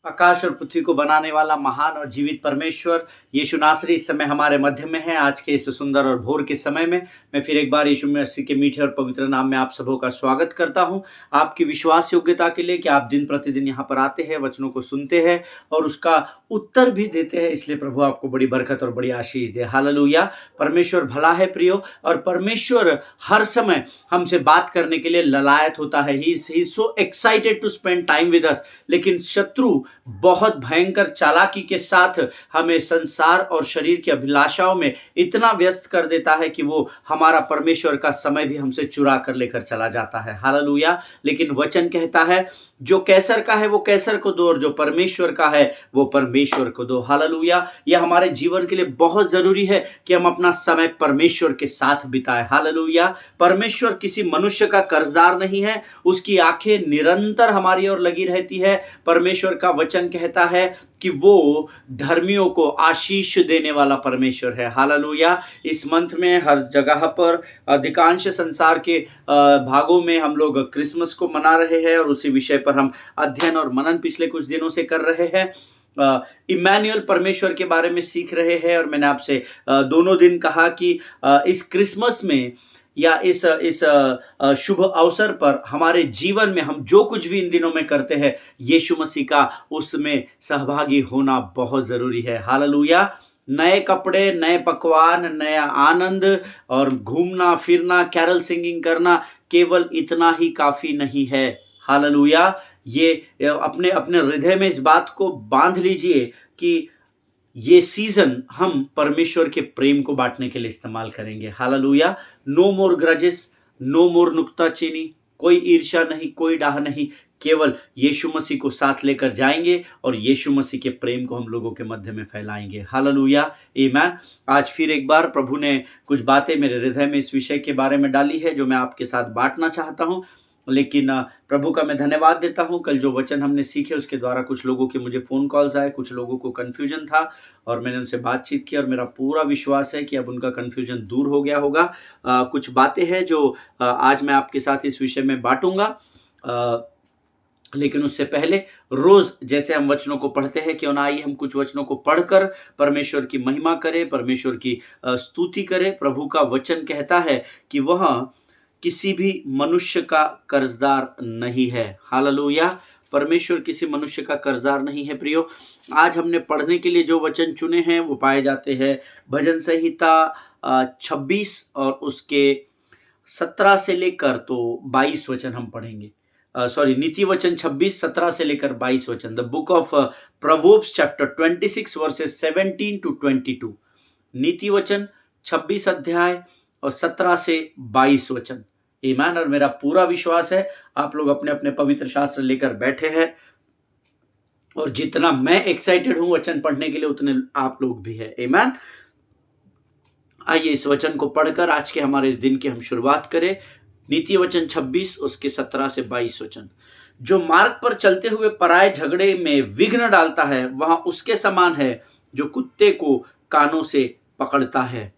आकाश और पृथ्वी को बनाने वाला महान और जीवित परमेश्वर यीशु नासरी इस समय हमारे मध्य में है। आज के इस सुंदर और भोर के समय में मैं फिर एक बार यीशु मसीह के मीठे और पवित्र नाम में आप सबों का स्वागत करता हूं, आपकी विश्वास योग्यता के लिए कि आप दिन प्रतिदिन यहाँ पर आते हैं, वचनों को सुनते हैं और उसका उत्तर भी देते हैं। इसलिए प्रभु आपको बड़ी बरकत और बड़ी आशीष दे। हालेलुया। परमेश्वर भला है प्रियो, और परमेश्वर हर समय हमसे बात करने के लिए ललायत होता है। He is so excited to spend time with us. लेकिन शत्रु बहुत भयंकर चालाकी के साथ हमें संसार और शरीर की अभिलाषाओं में इतना व्यस्त कर देता है कि वो हमारा परमेश्वर का समय भी हमसे चुरा कर लेकर चला जाता है। हालेलुया। लेकिन वचन कहता है जो कैसर का है वो कैसर को दो, और जो परमेश्वर का है वो परमेश्वर को दो। हालेलुया। यह हमारे जीवन के लिए बहुत जरूरी है कि हम अपना समय परमेश्वर के साथ बिताएं। हालेलुया। परमेश्वर किसी मनुष्य का कर्जदार नहीं है, उसकी आंखें निरंतर हमारी ओर लगी रहती है। परमेश्वर का वचन कहता है कि वो धर्मियों को आशीष देने वाला परमेश्वर है। हालेलुया। इस मंथ में हर जगह पर अधिकांश संसार के भागों में हम लोग क्रिसमस को मना रहे हैं, और उसी विषय पर हम अध्ययन और मनन पिछले कुछ दिनों से कर रहे हैं। इमैनुअल परमेश्वर के बारे में सीख रहे हैं। और मैंने आपसे दोनों दिन कहा कि इस क्रिसमस में या इस शुभ अवसर पर हमारे जीवन में हम जो कुछ भी इन दिनों में करते हैं, यीशु मसीह का उसमें सहभागी होना बहुत जरूरी है। हालेलुया। नए कपड़े, नए पकवान, नया आनंद और घूमना फिरना, कैरल सिंगिंग करना, केवल इतना ही काफी नहीं है। हालेलुया। ये अपने अपने हृदय में इस बात को बांध लीजिए कि ये सीजन हम परमेश्वर के प्रेम को बांटने के लिए इस्तेमाल करेंगे। हालेलुया। नो मोर ग्रजेस, नो मोर नुक्ताचीनी, कोई ईर्ष्या नहीं, कोई डाह नहीं, केवल यीशु मसीह को साथ लेकर जाएंगे और यीशु मसीह के प्रेम को हम लोगों के मध्य में फैलाएंगे। हालेलुया। आमीन। आज फिर एक बार प्रभु ने कुछ बातें मेरे हृदय में इस विषय के बारे में डाली है जो मैं आपके साथ बांटना चाहता हूं। लेकिन प्रभु का मैं धन्यवाद देता हूं। कल जो वचन हमने सीखे उसके द्वारा कुछ लोगों के मुझे फ़ोन कॉल्स आए, कुछ लोगों को कन्फ्यूजन था, और मैंने उनसे बातचीत की, और मेरा पूरा विश्वास है कि अब उनका कन्फ्यूजन दूर हो गया होगा। कुछ बातें हैं जो आज मैं आपके साथ इस विषय में बांटूंगा। लेकिन उससे पहले रोज जैसे हम वचनों को पढ़ते हैं, क्यों ना आइए हम कुछ वचनों को पढ़कर परमेश्वर की महिमा करें, परमेश्वर की स्तुति करें। प्रभु का वचन कहता है कि वह किसी भी मनुष्य का कर्जदार नहीं है। हालेलुया। परमेश्वर किसी मनुष्य का कर्जदार नहीं है। प्रियो, आज हमने पढ़ने के लिए जो वचन चुने हैं वो पाए जाते हैं भजन संहिता 26 और उसके 17 से लेकर तो 22 वचन हम पढ़ेंगे। नीति वचन 26, 17 से लेकर 22 वचन। The book of proverbs chapter 26 versus 17 to 22। नीति वचन 26 अध्याय और 17 से 22 वचन। ईमान। और मेरा पूरा विश्वास है आप लोग अपने अपने पवित्र शास्त्र लेकर बैठे हैं, और जितना मैं एक्साइटेड हूं वचन पढ़ने के लिए उतने आप लोग भी हैं। ईमान। आइए इस वचन को पढ़कर आज के हमारे इस दिन की हम शुरुआत करें। नीति वचन 26 उसके 17 से 22 वचन। जो मार्ग पर चलते हुए पराये झगड़े में विघ्न डालता है वह उसके समान है जो कुत्ते को कानों से पकड़ता है।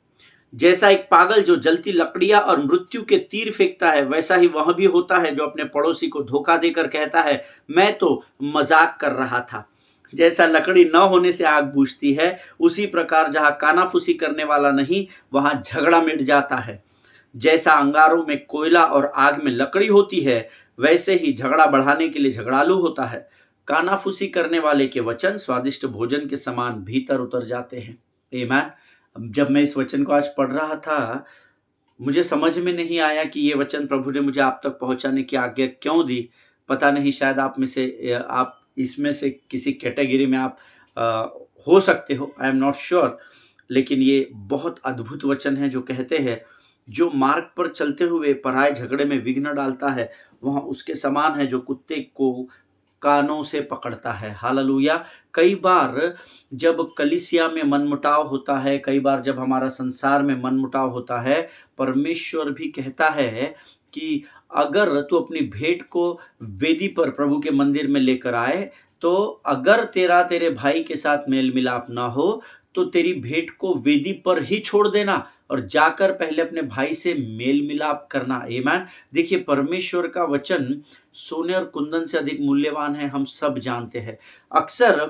जैसा एक पागल जो जलती लकड़ियां और मृत्यु के तीर फेंकता है, वैसा ही वह भी होता है जो अपने पड़ोसी को धोखा देकर कहता है मैं तो मजाक कर रहा था। जैसा लकड़ी न होने से आग बुझती है, उसी प्रकार जहां कानाफूसी करने वाला नहीं वहां झगड़ा मिट जाता है। जैसा अंगारों में कोयला और आग में लकड़ी होती है, वैसे ही झगड़ा बढ़ाने के लिए झगड़ालू होता है। कानाफूसी करने वाले के वचन स्वादिष्ट भोजन के समान भीतर उतर जाते हैं। आमीन। जब मैं इस वचन को आज पढ़ रहा था, मुझे समझ में नहीं आया कि ये वचन प्रभु ने मुझे आप तक पहुंचाने की आज्ञा क्यों दी। पता नहीं, शायद आप इसमें से किसी कैटेगरी में आप हो सकते हो, आई एम नॉट श्योर। लेकिन ये बहुत अद्भुत वचन है जो कहते हैं जो मार्ग पर चलते हुए पराये झगड़े में विघ्न डालता है वह उसके समान है जो कुत्ते को कानों से पकड़ता है। हालेलुया। कई बार जब कलीसिया में मनमुटाव होता है, कई बार जब हमारा संसार में मनमुटाव होता है, परमेश्वर भी कहता है कि अगर तू अपनी भेंट को वेदी पर प्रभु के मंदिर में लेकर आए तो अगर तेरा तेरे भाई के साथ मेल मिलाप ना हो तो तेरी भेंट को वेदी पर ही छोड़ देना और जाकर पहले अपने भाई से मेल मिलाप करना। आमीन। देखिए, परमेश्वर का वचन सोने और कुंदन से अधिक मूल्यवान है, हम सब जानते हैं। अक्सर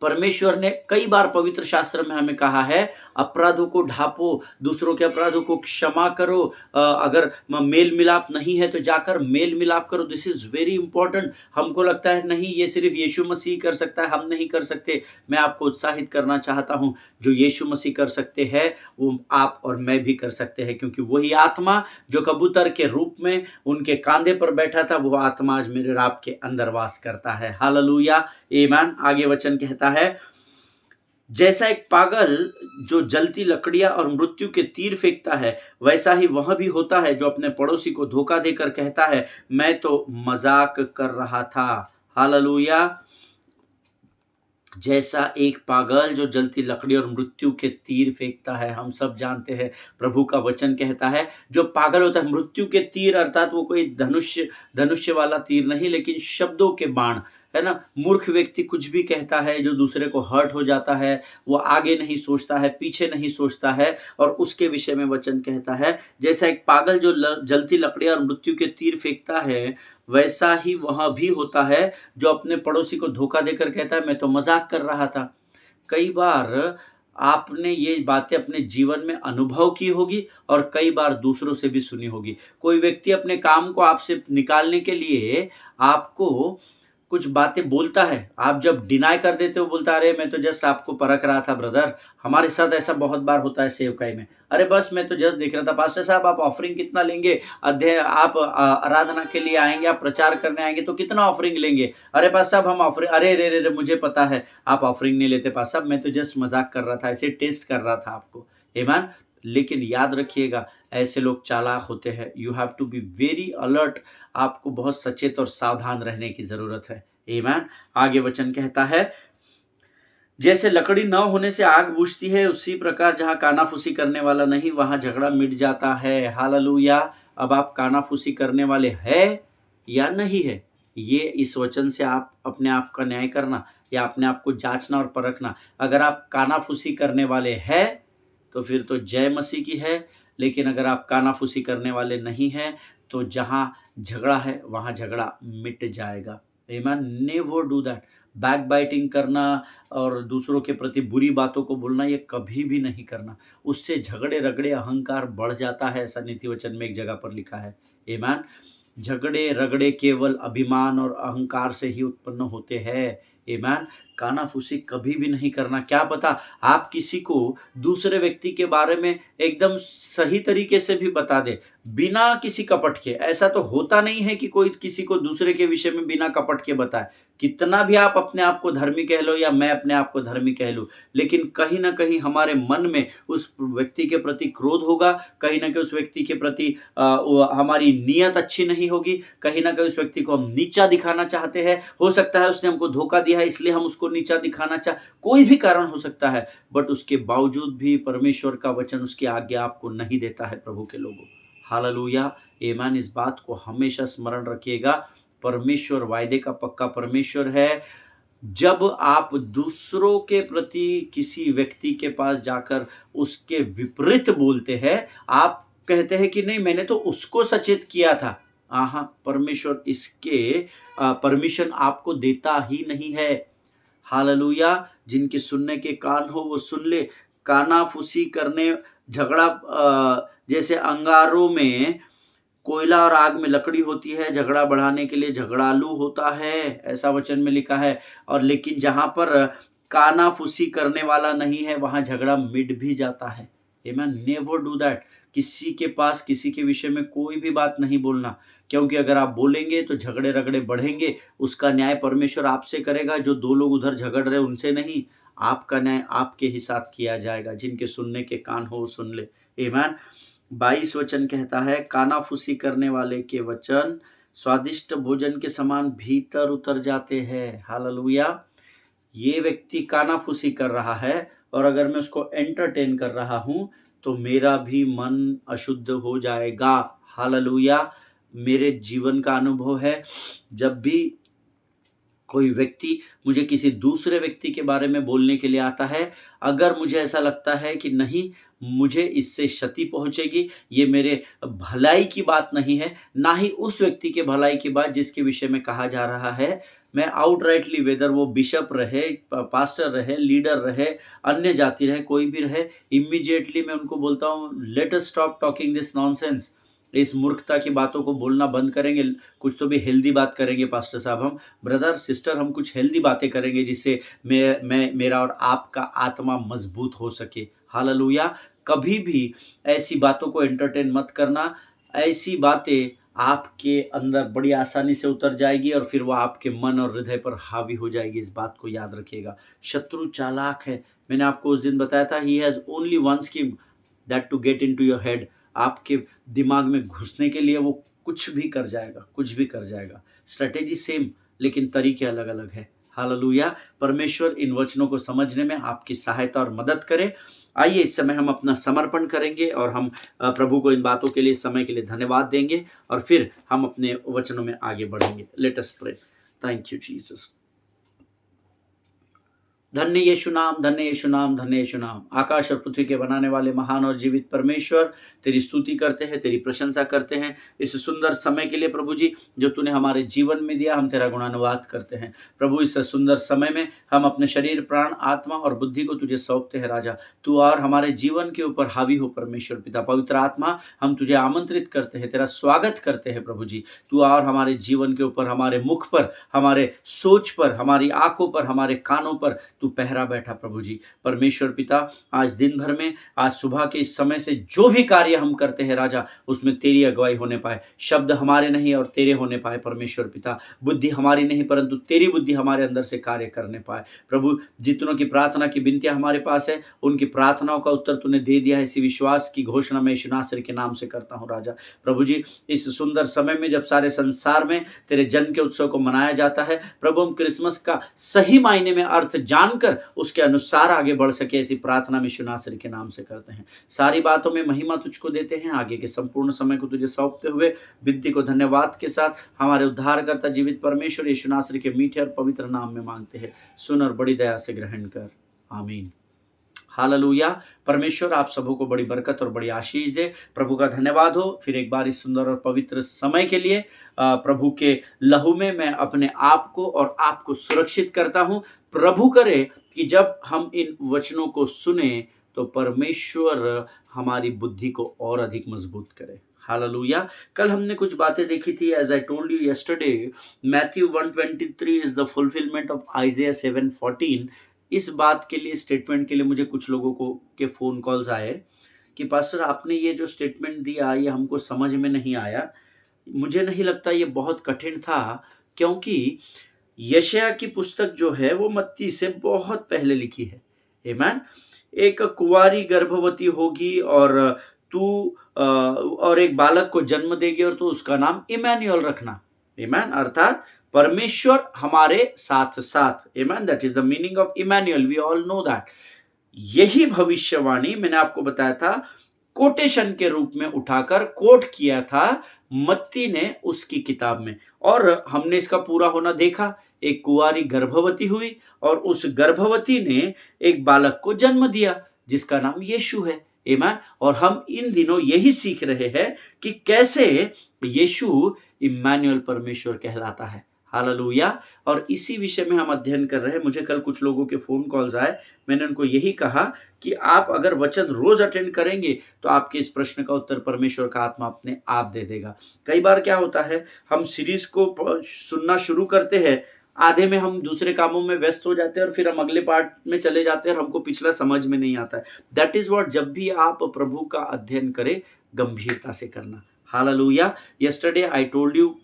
परमेश्वर ने कई बार पवित्र शास्त्र में हमें कहा है, अपराधों को ढांपो, दूसरों के अपराधों को क्षमा करो। अगर मेल मिलाप नहीं है तो जाकर मेल मिलाप करो। This is very important. हमको लगता है नहीं, ये सिर्फ यीशु मसीह कर सकता है, हम नहीं कर सकते। मैं आपको उत्साहित करना चाहता हूं, जो यीशु मसीह कर सकते हैं वो आप और मैं भी कर सकते हैं, क्योंकि वही आत्मा जो कबूतर के रूप में उनके कांधे पर बैठा था, वो आत्मा आज मेरे और आपके अंदर वास करता है। हालेलुया, आमीन। आगे वचन कहता है, जैसा एक पागल जो जलती लकड़ियां और मृत्यु के तीर फेंकता है, वैसा ही वह भी होता है जो अपने पड़ोसी को धोखा देकर कहता है, मैं तो मजाक कर रहा था। हालेलुया। जैसा एक पागल जो जलती लकड़ी और मृत्यु के तीर फेंकता है, हम सब जानते हैं प्रभु का वचन कहता है, जो पागल होता है, मृत्यु के तीर अर्थात वो कोई धनुष्य वाला तीर नहीं, लेकिन शब्दों के बाण, है ना। मूर्ख व्यक्ति कुछ भी कहता है जो दूसरे को हर्ट हो जाता है, वो आगे नहीं सोचता है, पीछे नहीं सोचता है, और उसके विषय में वचन कहता है, जैसा एक पागल जो जलती लकड़ी और मृत्यु के तीर फेंकता है, वैसा ही वह भी होता है जो अपने पड़ोसी को धोखा देकर कहता है, मैं तो मजाक कर रहा था। कई बार आपने ये बातें अपने जीवन में अनुभव की होगी और कई बार दूसरों से भी सुनी होगी। कोई व्यक्ति अपने काम को आपसे निकालने के लिए आपको कुछ बातें बोलता है, आप जब डिनाई कर देते हो, बोलता है, अरे मैं तो जस्ट आपको परख रहा था ब्रदर, हमारे साथ ऐसा बहुत बार होता है सेवकाई में। अरे बस मैं तो जस्ट देख रहा था। पास्टर साहब, आप ऑफरिंग कितना लेंगे? अध्यय आप आराधना के लिए आएंगे, आप प्रचार करने आएंगे तो कितना ऑफरिंग लेंगे? अरे पास्टर साहब हम ऑफरिंग, अरे रे रे रे मुझे पता है आप ऑफरिंग नहीं लेते पास्टर साहब, मैं तो जस्ट मजाक कर रहा था, ऐसे टेस्ट कर रहा था आपको। आमीन। लेकिन याद रखिएगा, ऐसे लोग चालाक होते हैं। You have to be very alert. आपको बहुत सचेत और सावधान रहने की जरूरत है। आमीन। आगे वचन कहता है, जैसे लकड़ी न होने से आग बुझती है, उसी प्रकार जहाँ कानाफूसी करने वाला नहीं, वहां झगड़ा मिट जाता है। हालेलुया। अब आप कानाफूसी करने वाले हैं या नहीं है, ये इस वचन से आप अपने आप का न्याय करना या अपने आप को जांचना और परखना। अगर आप कानाफूसी करने वाले हैं तो फिर तो जय मसीह की है, लेकिन अगर आप कानाफूसी करने वाले नहीं हैं तो जहाँ झगड़ा है वहाँ झगड़ा मिट जाएगा। आमीन। Never do that. Back biting करना और दूसरों के प्रति बुरी बातों को बोलना, ये कभी भी नहीं करना। उससे झगड़े रगड़े अहंकार बढ़ जाता है, ऐसा नीति वचन में एक जगह पर लिखा है। आमीन। झगड़े रगड़े केवल अभिमान और अहंकार से ही उत्पन्न होते हैं। आमीन। कानाफूसी कभी भी नहीं करना। क्या पता आप किसी को दूसरे व्यक्ति के बारे में एकदम सही तरीके से भी बता दे, बिना किसी कपट के। ऐसा तो होता नहीं है कि कोई किसी को दूसरे के विषय में बिना कपट के बताए। कितना भी आप अपने आप को धर्मी कह लो या मैं अपने आप को धर्मी कह लूं, लेकिन कहीं ना कहीं हमारे मन में उस व्यक्ति के प्रति क्रोध होगा, कहीं ना कहीं उस व्यक्ति के प्रति हमारी नीयत अच्छी नहीं होगी, कहीं ना कहीं उस व्यक्ति को हम नीचा दिखाना चाहते हैं। हो सकता है उसने हमको धोखा दिया है इसलिए हम उसको नीचा दिखाना कोई भी कारण हो सकता है, बट उसके बावजूद भी परमेश्वर का वचन उसकी आज्ञा आपको नहीं देता है प्रभु के लोगों। हालेलुया। आमीन। इस बात को हमेशा स्मरण रखिएगा, परमेश्वर वायदे का पक्का परमेश्वर है। जब आप दूसरों के प्रति किसी व्यक्ति के पास जाकर उसके विपरीत बोलते हैं, आप कहते हैं कि नहीं मैंने तो उसको सचेत किया था, आहा, परमेश्वर इसके परमिशन आपको देता ही नहीं है। हालेलुया। जिनके सुनने के कान हो वो सुन ले। कानाफूसी करने, झगड़ा जैसे अंगारों में कोयला और आग में लकड़ी होती है, झगड़ा बढ़ाने के लिए झगड़ालू होता है, ऐसा वचन में लिखा है। और लेकिन जहां पर कानाफूसी करने वाला नहीं है वहां झगड़ा मिट भी जाता है। आमीन। Never do that. किसी के पास किसी के विषय में कोई भी बात नहीं बोलना, क्योंकि अगर आप बोलेंगे तो झगड़े रगड़े बढ़ेंगे। उसका न्याय परमेश्वर आपसे करेगा। जो दो लोग उधर झगड़ रहे उनसे नहीं, आपका न्याय आपके ही साथ किया जाएगा। जिनके सुनने के कान हो सुन ले। आमीन। 22 वचन कहता है, कानाफूसी करने वाले के वचन स्वादिष्ट भोजन के समान भीतर उतर जाते हैं। हालेलुया। ये व्यक्ति कानाफूसी कर रहा है और अगर मैं उसको एंटरटेन कर रहा हूं तो मेरा भी मन अशुद्ध हो जाएगा। हालेलुया। मेरे जीवन का अनुभव है, जब भी कोई व्यक्ति मुझे किसी दूसरे व्यक्ति के बारे में बोलने के लिए आता है, अगर मुझे ऐसा लगता है कि नहीं, मुझे इससे क्षति पहुँचेगी, ये मेरे भलाई की बात नहीं है, ना ही उस व्यक्ति के भलाई की बात जिसके विषय में कहा जा रहा है, मैं आउटराइटली, वेदर वो बिशप रहे, पास्टर रहे, लीडर रहे, अन्य जाति रहे, कोई भी रहे, इमीडिएटली मैं उनको बोलता हूँ, let us stop talking this nonsense. इस मूर्खता की बातों को बोलना बंद करेंगे, कुछ तो भी हेल्दी बात करेंगे पास्टर साहब, हम ब्रदर सिस्टर हम कुछ हेल्दी बातें करेंगे जिससे मैं मेरा और आपका आत्मा मजबूत हो सके। हालेलुया। कभी भी ऐसी बातों को एंटरटेन मत करना, ऐसी बातें आपके अंदर बड़ी आसानी से उतर जाएगी और फिर वो आपके मन और हृदय पर हावी हो जाएगी। इस बात को याद रखिएगा। शत्रु चालाक है। मैंने आपको उस दिन बताया था, he has only one scheme, that to get into your head. आपके दिमाग में घुसने के लिए वो कुछ भी कर जाएगा, कुछ भी कर जाएगा। स्ट्रेटेजी सेम, लेकिन तरीके अलग अलग है। हालेलुया। परमेश्वर इन वचनों को समझने में आपकी सहायता और मदद करे। आइए इस समय हम अपना समर्पण करेंगे और हम प्रभु को इन बातों के लिए, समय के लिए धन्यवाद देंगे और फिर हम अपने वचनों में आगे बढ़ेंगे। Let us pray. Thank you Jesus. धन्य यीशु नाम, धन्य यीशु नाम, धन्य यीशु नाम। आकाश और पृथ्वी के बनाने वाले महान और जीवित परमेश्वर, तेरी स्तुति करते हैं, तेरी प्रशंसा करते हैं इस सुंदर समय के लिए प्रभु जी, जो तूने हमारे जीवन में दिया। हम तेरा गुणानुवाद करते हैं प्रभु। इस सुंदर समय में हम अपने शरीर, प्राण, आत्मा और बुद्धि को तुझे सौंपते हैं राजा। तू और हमारे जीवन के ऊपर हावी हो परमेश्वर पिता। पवित्र आत्मा, हम तुझे आमंत्रित करते हैं, तेरा स्वागत करते हैं प्रभु जी। तू और हमारे जीवन के ऊपर, हमारे मुख पर, हमारे सोच पर, हमारी आंखों पर, हमारे कानों पर तू पहरा बैठा प्रभु जी। परमेश्वर पिता, आज दिन भर में, आज सुबह के इस समय से जो भी कार्य हम करते हैं राजा, उसमें तेरी अगुवाई होने पाए। शब्द हमारे नहीं और तेरे होने पाए परमेश्वर पिता। बुद्धि हमारी नहीं परंतु तेरी बुद्धि हमारे अंदर से कार्य करने पाए प्रभु। जितनों की प्रार्थना की विनतियां हमारे पास है, उनकी प्रार्थनाओं का उत्तर तूने दे दिया है। इसी विश्वास की घोषणा मैं यीशु नासरी के नाम से करता हूं राजा। प्रभु जी, इस सुंदर समय में जब सारे संसार में तेरे जन्म के उत्सव को मनाया जाता है प्रभु, हम क्रिसमस का सही मायने में अर्थ जानकर उसके अनुसार आगे बढ़ सके, ऐसी प्रार्थना में यीशु नासरी के नाम से करते हैं। सारी बातों में महिमा तुझको देते हैं। आगे के संपूर्ण समय को तुझे सौंपते हुए विनती को धन्यवाद के साथ हमारे उद्धारकर्ता जीवित परमेश्वर यीशु नासरी के मीठे और पवित्र नाम में मांगते हैं। सुन और बड़ी दया से ग्रहण कर। आमीन। हालेलुया। परमेश्वर आप सबों को बड़ी बरकत और बड़ी आशीष दे। प्रभु का धन्यवाद हो फिर एक बार इस सुंदर और पवित्र समय के लिए। प्रभु के लहू में मैं अपने आप को और आपको सुरक्षित करता हूं। प्रभु करे कि जब हम इन वचनों को सुने तो परमेश्वर हमारी बुद्धि को और अधिक मजबूत करे। हालेलुया। कल हमने कुछ बातें देखी थी। As I told you yesterday, Matthew 1:23 is the fulfilment of Isaiah 7:14। इस बात के लिए, स्टेटमेंट के लिए मुझे कुछ लोगों को के फ़ोन कॉल्स आए कि पास्टर आपने ये जो स्टेटमेंट दिया ये हमको समझ में नहीं आया। मुझे नहीं लगता ये बहुत कठिन था, क्योंकि यशायाह की पुस्तक जो है वो मत्ती से बहुत पहले लिखी है। आमीन। एक कुंवारी गर्भवती होगी और तू और एक बालक को जन्म देगी और तो उसका नाम इमैनुएल रखना। आमीन। अर्थात परमेश्वर हमारे साथ साथ। आमीन। That is the meaning of Emmanuel. We all know that. यही भविष्यवाणी मैंने आपको बताया था, कोटेशन के रूप में उठाकर कोट किया था मत्ती ने उसकी किताब में, और हमने इसका पूरा होना देखा। एक कुंवारी गर्भवती हुई और उस गर्भवती ने एक बालक को जन्म दिया जिसका नाम यीशु है। आमीन। और हम इन दिनों यही सीख रहे हैं कि कैसे यीशु इम्मानुएल परमेश्वर कहलाता है। हालेलुया। और इसी विषय में हम अध्ययन कर रहे हैं। मुझे कल कुछ लोगों के फोन कॉल्स आए, मैंने उनको यही कहा कि आप अगर वचन रोज अटेंड करेंगे तो आपके इस प्रश्न का उत्तर परमेश्वर का आत्मा अपने आप दे देगा। कई बार क्या होता है, हम सीरीज को सुनना शुरू करते हैं, आधे में हम दूसरे कामों में व्यस्त हो जाते हैं और फिर हम अगले पार्ट में चले जाते हैं और हमको पिछला समझ में नहीं आता है। दैट इज व्हाट, जब भी आप प्रभु का अध्ययन करें गंभीरता से करना। Hallelujah. Yesterday I told you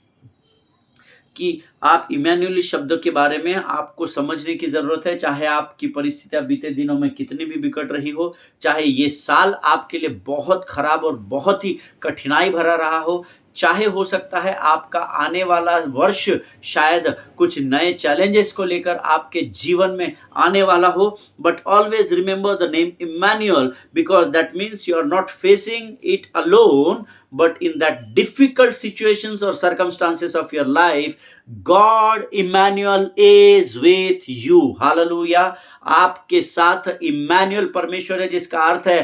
कि आप इमैनुएल शब्द के बारे में आपको समझने की जरूरत है। चाहे आपकी परिस्थितियां बीते दिनों में कितनी भी बिगड़ रही हो, चाहे ये साल आपके लिए बहुत खराब और बहुत ही कठिनाई भरा रहा हो, चाहे हो सकता है आपका आने वाला वर्ष शायद कुछ नए चैलेंजेस को लेकर आपके जीवन में आने वाला हो, but always remember the name Emmanuel, because that means you are not facing it alone, but in that difficult situations or circumstances of your life, God Emmanuel is with you. Hallelujah. आपके साथ Emmanuel परमेश्वर है, जिसका अर्थ है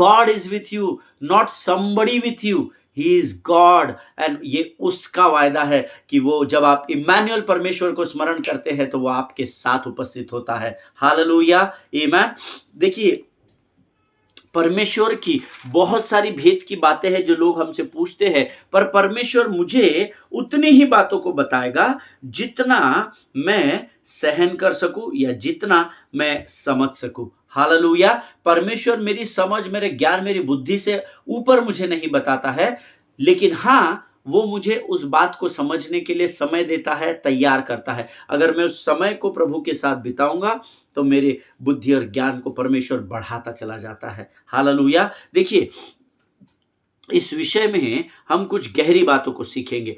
God is with you, not somebody with you. He is God, and ये उसका वायदा है कि वो जब आप इमैनुअल परमेश्वर को स्मरण करते हैं तो वो आपके साथ उपस्थित होता है. हालेलुया, आमीन. देखिए, परमेश्वर की बहुत सारी भेद की बातें हैं जो लोग हमसे पूछते हैं, पर परमेश्वर मुझे उतनी ही बातों को बताएगा जितना मैं सहन कर सकूं या जितना मैं समझ सकूं. हालेलुया. परमेश्वर मेरी समझ, मेरे ज्ञान, मेरी बुद्धि से ऊपर मुझे नहीं बताता है, लेकिन हाँ, वो मुझे उस बात को समझने के लिए समय देता है, तैयार करता है. अगर मैं उस समय को प्रभु के साथ बिताऊंगा तो मेरे बुद्धि और ज्ञान को परमेश्वर बढ़ाता चला जाता है. हालेलुया. देखिए, इस विषय में हम कुछ गहरी बातों को सीखेंगे.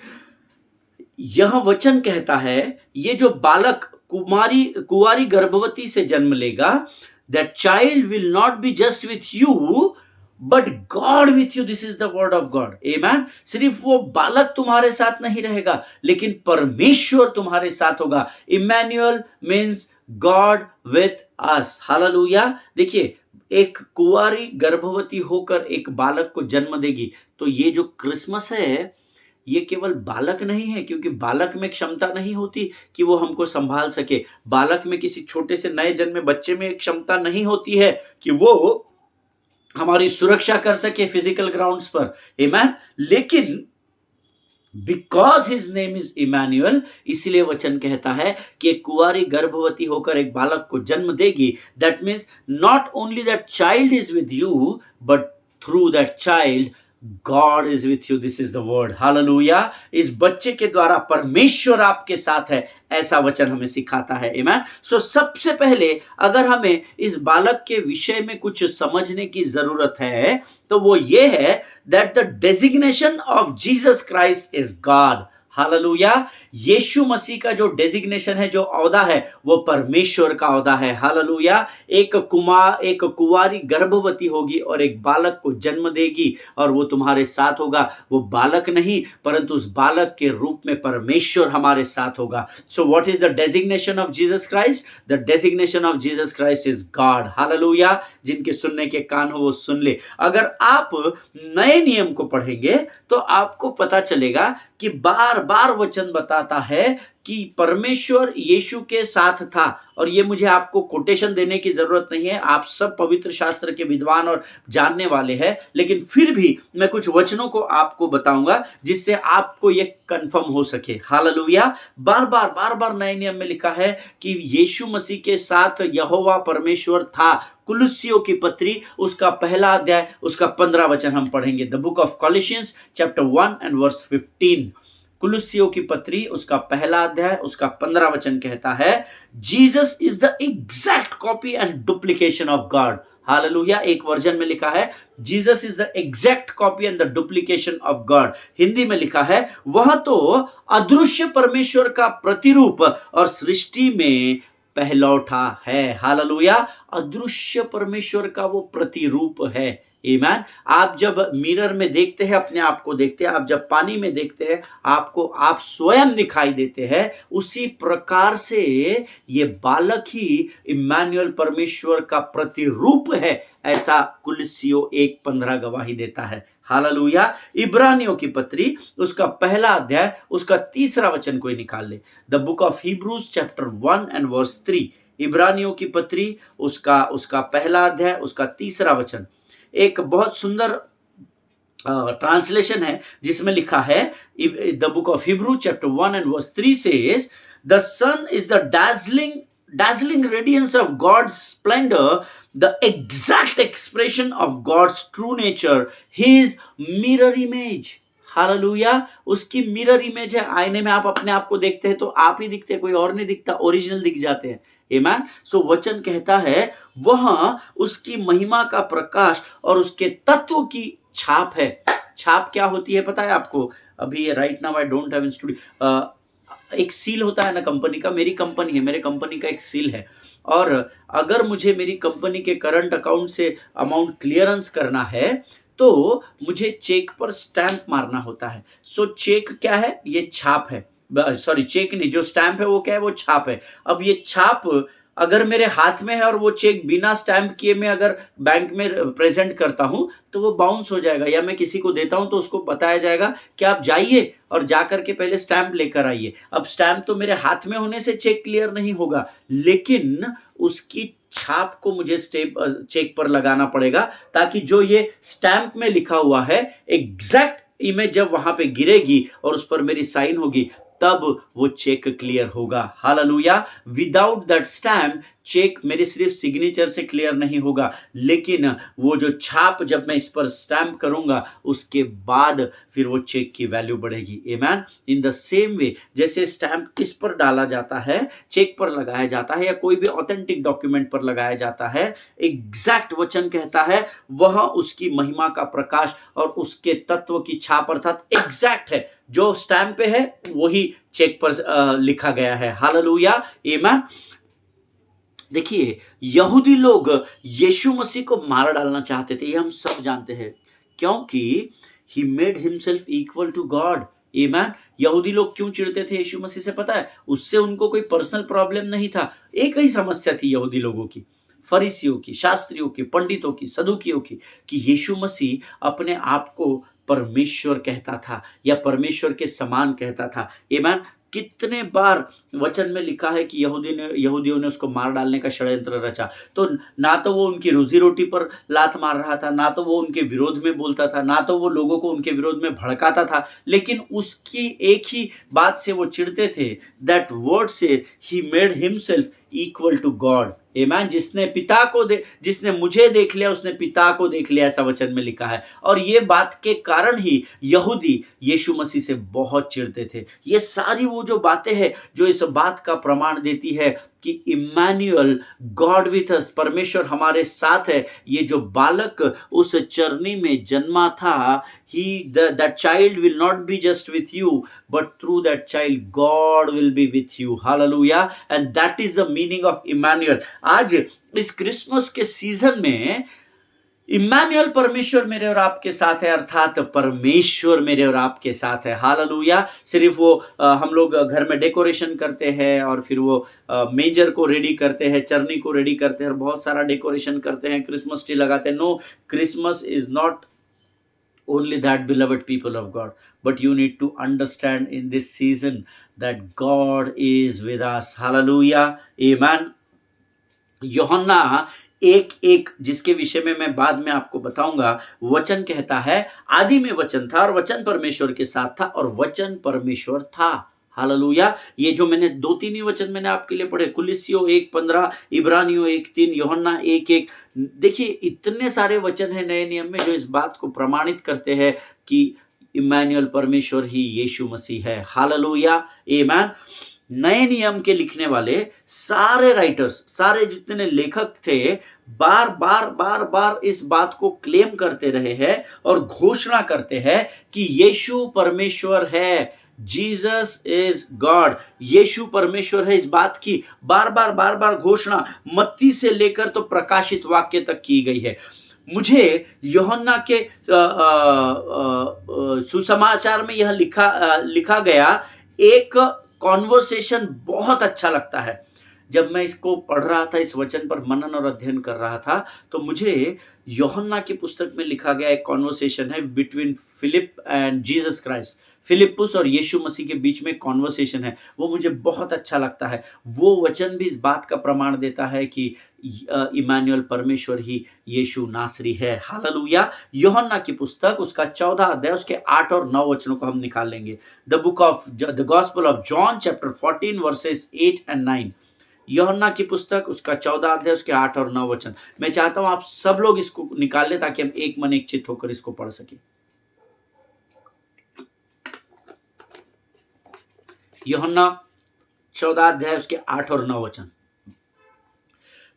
यह वचन कहता है, ये जो बालक कुंवारी गर्भवती से जन्म लेगा, that child will not be just with you but God with you. This is the word of God. आमीन. सिर्फ वो बालक तुम्हारे साथ नहीं रहेगा, लेकिन परमेश्वर तुम्हारे साथ होगा. Emmanuel means God with us. Hallelujah. देखिए, एक कुंवारी गर्भवती होकर एक बालक को जन्म देगी, तो ये जो क्रिसमस है ये केवल बालक नहीं है, क्योंकि बालक में क्षमता नहीं होती कि वो हमको संभाल सके. बालक में, किसी छोटे से नए जन्मे बच्चे में क्षमता नहीं होती है कि वो हमारी सुरक्षा कर सके फिजिकल ग्राउंड्स पर. आमीन. लेकिन because his name is Emmanuel, इसलिए वचन कहता है कि एक कुंवारी गर्भवती होकर एक बालक को जन्म देगी. That means not only that child is with you, but through that child God is with you. This is the word. Hallelujah. इस बच्चे के द्वारा परमेश्वर आपके साथ है, ऐसा वचन हमें सिखाता है. Amen. So सबसे पहले अगर हमें इस बालक के विषय में कुछ समझने की जरूरत है, तो वो ये है that the designation of Jesus Christ is God. Hallelujah. यीशु मसीह का जो डेजिग्नेशन है, जो औदा है, वो परमेश्वर का औदा है. हालेलुया. एक कुंवारी गर्भवती होगी और एक बालक को जन्म देगी, और वो तुम्हारे साथ होगा. वो बालक नहीं, परंतु उस बालक के रूप में परमेश्वर हमारे साथ होगा. So what is the designation of Jesus Christ? The designation of Jesus Christ is God. Hallelujah. जिनके सुनने के कान हो वो सुन ले. अगर आप नए नियम को पढ़ेंगे तो आपको पता चलेगा कि बार बार वचन बताता है कि परमेश्वर यीशु के साथ था. और ये मुझे आपको कोटेशन देने की जरूरत नहीं है, आप सब पवित्र शास्त्र के विद्वान और जानने वाले हैं, लेकिन फिर भी मैं कुछ वचनों को आपको बताऊंगा जिससे आपको ये कंफर्म हो सके. हालेलुया. बार बार नए नियम में लिखा है कि यीशु मसीह के साथ यहोवा परमेश्वर था. कुलुस्सियों की पत्री उसका पहला अध्याय उसका 15 वचन हम पढ़ेंगे. The book of Colossians chapter 1 and verse 15. कुलुस्सियों की पत्री उसका पहला अध्याय उसका 15 वचन कहता है, Jesus is the exact copy and duplication of God. Hallelujah. एक वर्जन में लिखा है Jesus is the exact copy and the duplication of God. Hindi में लिखा है वह तो अदृश्य परमेश्वर का प्रतिरूप और सृष्टि में पहलौठा है. हालेलुया. अदृश्य परमेश्वर का वो प्रतिरूप है. आमीन. आप जब मिरर में देखते हैं, अपने आप को देखते हैं, आप जब पानी में देखते हैं, आपको आप स्वयं दिखाई देते हैं, उसी प्रकार से ये बालक ही इम्मानुएल परमेश्वर का प्रतिरूप है, ऐसा कुलुस्सियों 1:15 गवाही देता है. हालेलुया. इब्रानियों की पत्री उसका पहला अध्याय उसका 3 वचन कोई निकाल ले. The book of Hebrews chapter 1 and verse 3. इब्रानियों की पत्री उसका पहला अध्याय उसका 3 वचन. एक बहुत सुंदर ट्रांसलेशन है जिसमें लिखा है, the book of Hebrew chapter 1 and verse 3 says, the sun is the dazzling radiance of God's splendor, the exact expression of God's true nature, his mirror image. Hallelujah. उसकी मिरर इमेज है. आईने में आप अपने आप को देखते हैं तो आप ही दिखते हैं, कोई और नहीं दिखता, ओरिजिनल दिख जाते हैं. आमीन. सो वचन कहता है वह उसकी महिमा का प्रकाश और उसके तत्व की छाप है. छाप क्या होती है पता है आपको? अभी right now I don't have in studio. एक सील होता है ना कंपनी का, मेरी कंपनी है, मेरे कंपनी का एक सील है। और अगर मुझे मेरी कंपनी के करंट अकाउंट से अमाउंट क्लियरेंस करना है, तो मुझे चेक पर स्टैंप मारना होता है। सो चेक क्या है? ये छाप है। सॉरी, चेक नहीं, जो स्टैंप है वो क्या है? वो छाप है। अब ये छाप अगर मेरे हाथ में है और वो चेक बिना स्टैंप किए मैं अगर बैंक में प्रेजेंट करता हूं, तो वो बाउंस हो जाएगा। या मैं किसी को देता हूं तो उसको बताया जाएगा कि आप जाइए और जाकर के पहले स्टैंप लेकर आइए। अब स्टैंप तो मेरे हाथ में होने से चेक क्लियर नहीं होगा, लेकिन उसकी छाप को मुझे चेक पर लगाना पड़ेगा, ताकि जो ये स्टैंप में लिखा हुआ है एग्जैक्ट इमेज जब वहां पे गिरेगी और उस पर मेरी साइन होगी, तब वो चेक क्लियर होगा। Hallelujah. Without that stamp check मेरे सिर्फ सिग्नेचर से क्लियर नहीं होगा, लेकिन वो जो छाप जब मैं इस पर स्टैम्प करूंगा उसके बाद फिर वो चेक की वैल्यू बढ़ेगी। आमेन। इन द सेम वे, जैसे स्टैम्प किस पर डाला जाता है? चेक पर लगाया जाता है या कोई भी ऑथेंटिक डॉक्यूमेंट पर लगाया जाता है। एग्जैक्ट वचन कहता है वह उसकी महिमा का प्रकाश और उसके तत्व की छाप अर्थात एग्जैक्ट है। जो स्टैम्प पे है वही चेक पर लिखा गया है। हालेलुया। आमेन। देखिए, यहूदी लोग यीशु मसीह को मार डालना चाहते थे, ये हम सब जानते हैं, क्योंकि he made himself equal to God. Amen. यहूदी लोग क्यों चिढ़ते थे यीशु मसीह से पता है? उससे उनको कोई पर्सनल प्रॉब्लम नहीं था। एक ही समस्या थी यहूदी लोगों की, फरीसियों की, शास्त्रियों की, पंडितों की, सदुकियों की, कि यीशु मसीह अपने आप को परमेश्वर कहता था या परमेश्वर के समान कहता था। आमेन। कितने बार वचन में लिखा है कि यहूदियों ने उसको मार डालने का षड्यंत्र रचा। तो ना तो वो उनकी रोजी रोटी पर लात मार रहा था, ना तो वो उनके विरोध में बोलता था, ना तो वो लोगों को उनके विरोध में भड़काता था, लेकिन उसकी एक ही बात से वो चिढ़ते थे। दैट वर्ड से he made himself equal to God. Amen. जिसने मुझे देख लिया उसने पिता को देख लिया, ऐसा वचन में लिखा है। और ये बात के कारण ही यहूदी यीशु मसीह से बहुत चिढ़ते थे। ये सारी वो जो बातें हैं जो इस बात का प्रमाण देती है कि इम्मानुएल, गॉड विथ अस, परमेश्वर हमारे साथ है। ये जो बालक उस चरनी में जन्मा था, that child will not be just with you, but through that child God will be with you. Hallelujah. And that is the meaning of Emmanuel. आज इस क्रिसमस के सीजन में इम्मानुएल, परमेश्वर मेरे और आपके साथ है, अर्थात परमेश्वर मेरे और आपके साथ है। हालेलुया। सिर्फ वो हम लोग घर में डेकोरेशन करते हैं और फिर वो मेजर को रेडी करते हैं, चरनी को रेडी करते हैं और बहुत सारा डेकोरेशन करते हैं, क्रिसमस ट्री लगाते हैं। No, Christmas is not only that, beloved people of God, but you need to understand in this season that God is with us. Hallelujah. Amen. यूहन्ना एक एक, जिसके विषय में मैं बाद में आपको बताऊंगा, वचन कहता है आदि में वचन था और वचन परमेश्वर के साथ था और वचन परमेश्वर था। हालेलुया। ये जो मैंने 2-3 ही वचन मैंने आपके लिए पढ़े, कुलिसियों 1:15, इब्रानियों 1:3, यूहन्ना 1:1। देखिए, इतने सारे वचन है नए नियम में जो इस बात को प्रमाणित करते हैं कि इम्मानुएल, परमेश्वर ही यीशु मसीह है। हालेलुया। आमेन। नए नियम के लिखने वाले सारे राइटर्स, सारे जितने लेखक थे, बार बार बार बार इस बात को क्लेम करते रहे हैं और घोषणा करते हैं कि यीशु परमेश्वर है। Jesus is God. यीशु परमेश्वर है, इस बात की बार बार घोषणा मत्ती से लेकर तो प्रकाशित वाक्य तक की गई है। मुझे यूहन्ना के सुसमाचार में यह लिखा गया एक कॉन्वर्सेशन बहुत अच्छा लगता है। जब मैं इसको पढ़ रहा था, इस वचन पर मनन और अध्ययन कर रहा था, तो मुझे यूहन्ना की पुस्तक में लिखा गया एक कॉन्वर्सेशन है between Philip and Jesus Christ. फिलिपुस और यीशु मसीह के बीच में कॉन्वर्सेशन है, वो मुझे बहुत अच्छा लगता है। वो वचन भी इस बात का प्रमाण देता है कि इम्मानुएल, परमेश्वर ही यीशु नासरी है। हालेलुया। यूहन्ना की पुस्तक, उसका 14 अध्याय, उसके 8 और 9 वचनों को हम निकाल लेंगे। The gospel of John chapter 14 versus 8 and 9। यूहन्ना की पुस्तक, उसका 14 अध्याय, उसके 8 और 9 वचन। मैं चाहता हूं आप सब लोग इसको निकाल ले ताकि हम एक मन एक चित्त होकर इसको पढ़ सके। यूहन्ना 14 अध्याय, उसके 8 और 9 वचन।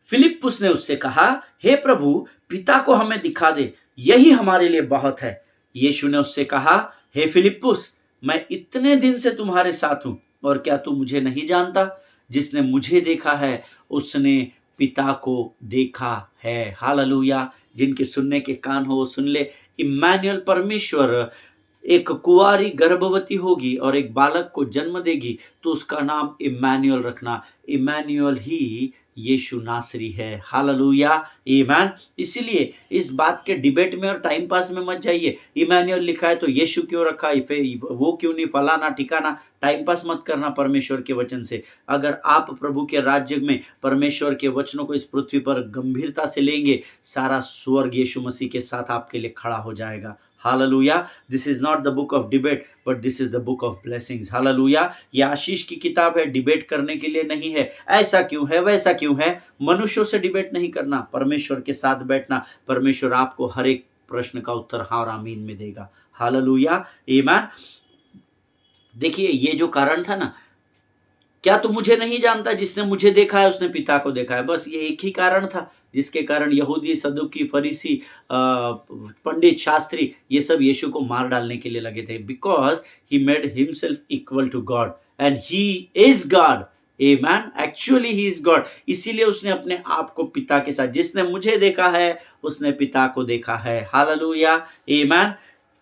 फिलिप्पुस ने उससे कहा, हे प्रभु, पिता को हमें दिखा दे, यही हमारे लिए बहुत है। यीशु ने उससे कहा, हे फिलिप्पुस, मैं इतने दिन से तुम्हारे साथ हूं और क्या तू मुझे नहीं जानता? जिसने मुझे देखा है उसने पिता को देखा है। हालेलुया। जिनके सुनने के कान हो वो सुन ले। इम्मानुएल, परमेश्वर एक कुंवारी गर्भवती होगी और एक बालक को जन्म देगी तो उसका नाम इम्मानुएल रखना। इम्मानुएल ही यीशु नासरी है। हालेलुया, आमीन। इसीलिए इस बात के डिबेट में और टाइम पास में मत जाइए। इम्मानुएल लिखा है तो यीशु क्यों रखा है, फिर वो क्यों नहीं, फलाना ठिकाना। टाइम पास मत करना परमेश्वर के वचन से। अगर आप प्रभु के राज्य में परमेश्वर के वचनों को इस पृथ्वी पर गंभीरता से लेंगे, सारा स्वर्ग यीशु मसीह के साथ आपके लिए खड़ा हो जाएगा। Hallelujah. This is not the book of debate but this is the book of blessings. Hallelujah. ये आशीष की किताब है, डिबेट करने के लिए नहीं है। ऐसा क्यों है, वैसा क्यों है, मनुष्यों से डिबेट नहीं करना, परमेश्वर के साथ बैठना। परमेश्वर आपको हर एक प्रश्न का उत्तर हाँ और आमीन में देगा। हालेलुया, आमीन। देखिए, ये जो कारण था ना, क्या तू मुझे नहीं जानता? जिसने मुझे देखा है उसने पिता को देखा है। बस ये एक ही कारण था जिसके कारण यहूदी, सदुकी, फरीसी, पंडित, शास्त्री ये सब यीशु को मार डालने के लिए लगे थे। Because he made himself equal to God and he is God. आमेन। Actually he is God. इसीलिए उसने अपने आप को पिता के साथ, जिसने मुझे देखा है उसने पिता को देखा है। Hallelujah, amen.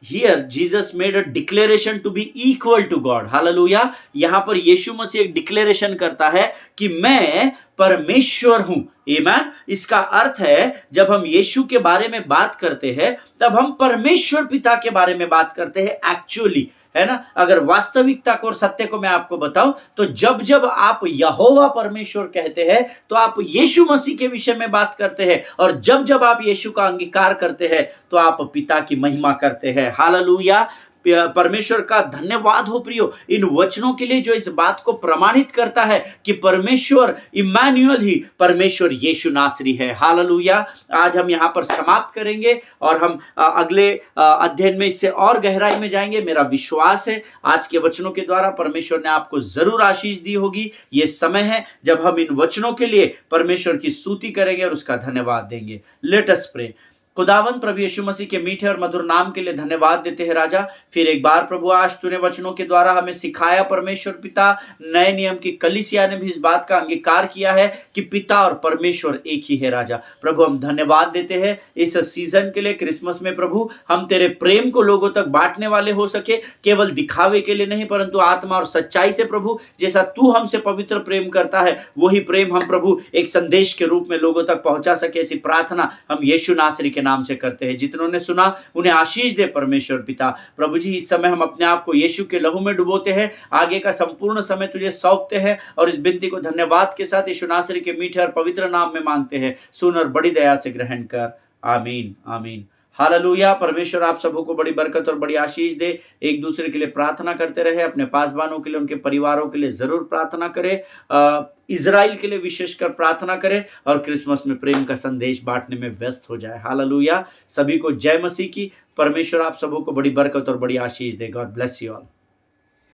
Here Jesus made a declaration to be equal to God. Hallelujah. यहां पर यीशु मसीह एक डिक्लेरेशन करता है कि मैं परमेश्वर हूं। आमीन। इसका अर्थ है जब हम यीशु के बारे में बात करते हैं तब हम परमेश्वर पिता के बारे में बात करते हैं एक्चुअली, है ना। अगर वास्तविकता को और सत्य को मैं आपको बताऊं तो जब जब आप यहोवा परमेश्वर कहते हैं तो आप यीशु मसीह के विषय में बात करते हैं, और जब जब आप यीशु का अंगीकार करते हैं तो आप पिता की महिमा करते हैं। हालेलुया। परमेश्वर का धन्यवाद हो प्रियो इन वचनों के लिए जो इस बात को प्रमाणित करता है कि परमेश्वर इम्मानुएल ही परमेश्वर यीशु नासरी है। हालेलुया। आज हम यहां पर समाप्त करेंगे और हम अगले अध्ययन में इससे और गहराई में जाएंगे। मेरा विश्वास है आज के वचनों के द्वारा परमेश्वर ने आपको जरूर आशीष दी होगी। ये समय है जब हम इन वचनों के लिए परमेश्वर की स्तुति करेंगे और उसका धन्यवाद देंगे। Let us pray. खुदावंद प्रभु यीशु मसीह के मीठे और मधुर नाम के लिए धन्यवाद देते हैं राजा। फिर एक बार प्रभु आज तूने वचनों के द्वारा हमें सिखाया परमेश्वर पिता, नए नियम की कलीसिया ने भी इस बात का अंगीकार किया है कि पिता और परमेश्वर एक ही है राजा। प्रभु हम धन्यवाद देते हैं इस सीजन के लिए, क्रिसमस में प्रभु हम तेरे प्रेम को लोगों तक बांटने वाले हो सके, केवल दिखावे के लिए नहीं परंतु आत्मा और सच्चाई से प्रभु। जैसा तू हमसे पवित्र प्रेम करता है वही प्रेम हम प्रभु एक संदेश के रूप में लोगों तक पहुंचा सके, ऐसी प्रार्थना हम यीशु नासरी के नाम से करते हैं। जितनों ने सुना उन्हें आशीष दे परमेश्वर पिता। प्रभु जी इस समय हम अपने आप को यीशु के लहू में डुबोते हैं, आगे का संपूर्ण समय तुझे सौंपते हैं और इस विनती को धन्यवाद के साथ यीशु नासरी के मीठे और पवित्र नाम में मांगते हैं। सुन और बड़ी दया से ग्रहण कर। आमीन, आमीन। हालेलुया। परमेश्वर आप सबों को बड़ी बरकत और बड़ी आशीष दे। एक दूसरे के लिए प्रार्थना करते रहे, अपने पासवानों के लिए, उनके परिवारों के लिए जरूर प्रार्थना करें, इजराइल के लिए विशेषकर प्रार्थना करें और क्रिसमस में प्रेम का संदेश बांटने में व्यस्त हो जाए। हालेलुया। सभी को जय मसीह की। परमेश्वर आप सबों को बड़ी बरकत और बड़ी आशीष दे। God bless you all.